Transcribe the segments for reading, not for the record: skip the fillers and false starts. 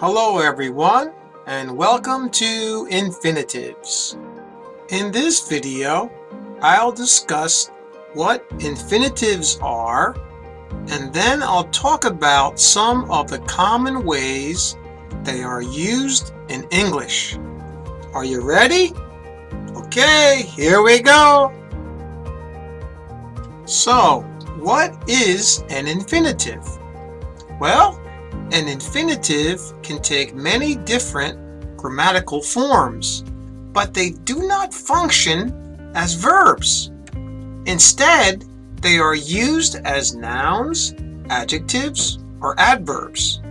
Hello everyone, and welcome to Infinitives. In this video, I'll discuss what infinitives are, and then I'll talk about some of the common ways they are used in English. Are you ready? Okay, here we go. So, what is an infinitive? Well, an infinitive can take many different grammatical forms, but they do not function as verbs. Instead, they are used as nouns, adjectives, or adverbs.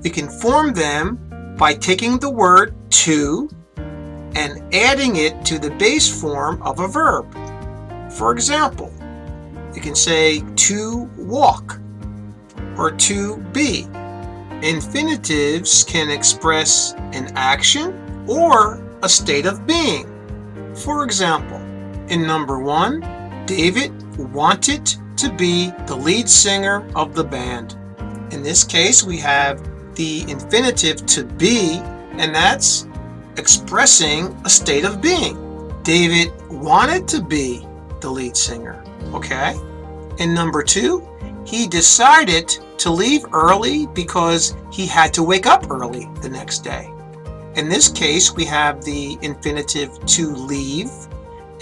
We can form them by taking the word to and adding it to the base form of a verb. For example, you can say to walk or to be. Infinitives can express an action or a state of being. For example, in number 1, David wanted to be the lead singer of the band. In this case, we have the infinitive to be, and that's expressing a state of being. David wanted to be the lead singer. Okay? In number 2, he decided to leave early because he had to wake up early the next day. In this case, we have the infinitive to leave,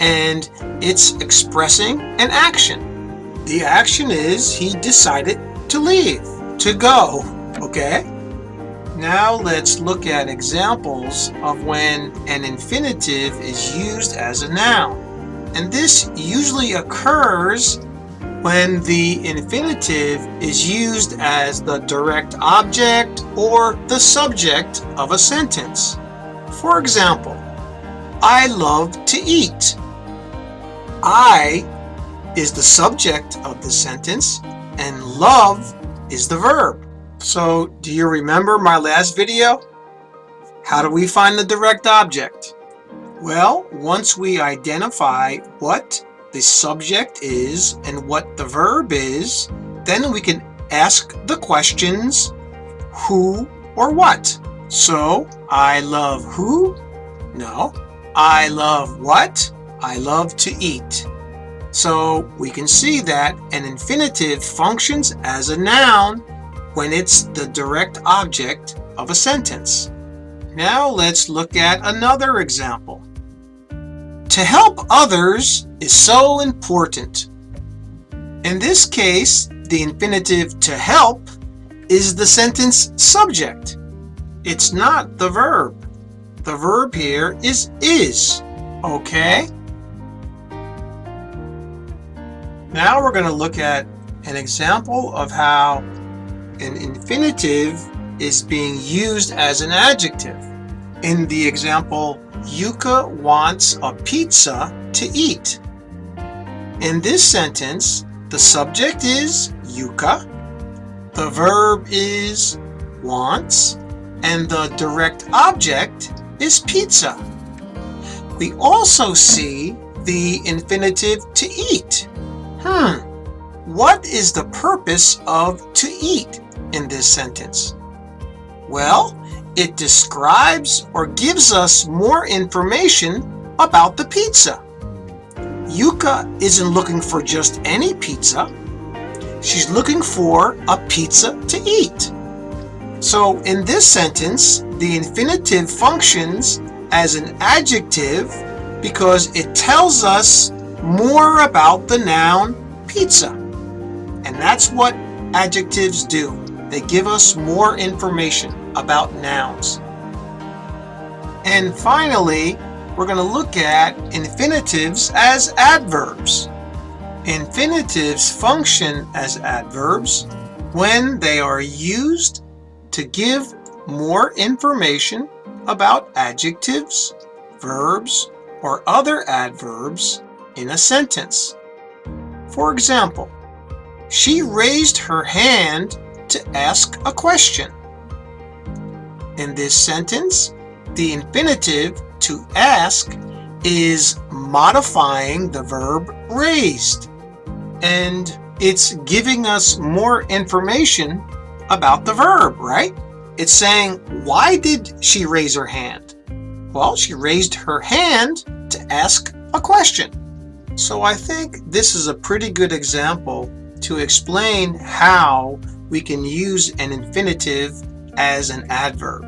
and it's expressing an action. The action is he decided to leave, to go, okay? Now let's look at examples of when an infinitive is used as a noun. And this usually occurs when the infinitive is used as the direct object or the subject of a sentence. For example, I love to eat. I is the subject of the sentence and love is the verb. So, do you remember my last video? How do we find the direct object? Well, once we identify what the subject is and what the verb is, then we can ask the questions who or what. So, I love who? No. I love what? I love to eat. So, we can see that an infinitive functions as a noun when it's the direct object of a sentence. Now let's look at another example. To help others is so important. In this case, the infinitive to help is the sentence subject. It's not the verb. The verb here is, okay? Now we're going to look at an example of how an infinitive is being used as an adjective. In the example, Yuka wants a pizza to eat. In this sentence, the subject is Yuka, the verb is wants, and the direct object is pizza. We also see the infinitive to eat. What is the purpose of to eat in this sentence? Well, it describes or gives us more information about the pizza. Yuka isn't looking for just any pizza. She's looking for a pizza to eat. So in this sentence, the infinitive functions as an adjective because it tells us more about the noun pizza. And that's what adjectives do. They give us more information about nouns. And finally, we're going to look at infinitives as adverbs. Infinitives function as adverbs when they are used to give more information about adjectives, verbs, or other adverbs in a sentence. For example, she raised her hand to ask a question. In this sentence, the infinitive to ask is modifying the verb raised, and it's giving us more information about the verb, right? It's saying, why did she raise her hand? Well, she raised her hand to ask a question. So I think this is a pretty good example to explain how we can use an infinitive as an adverb.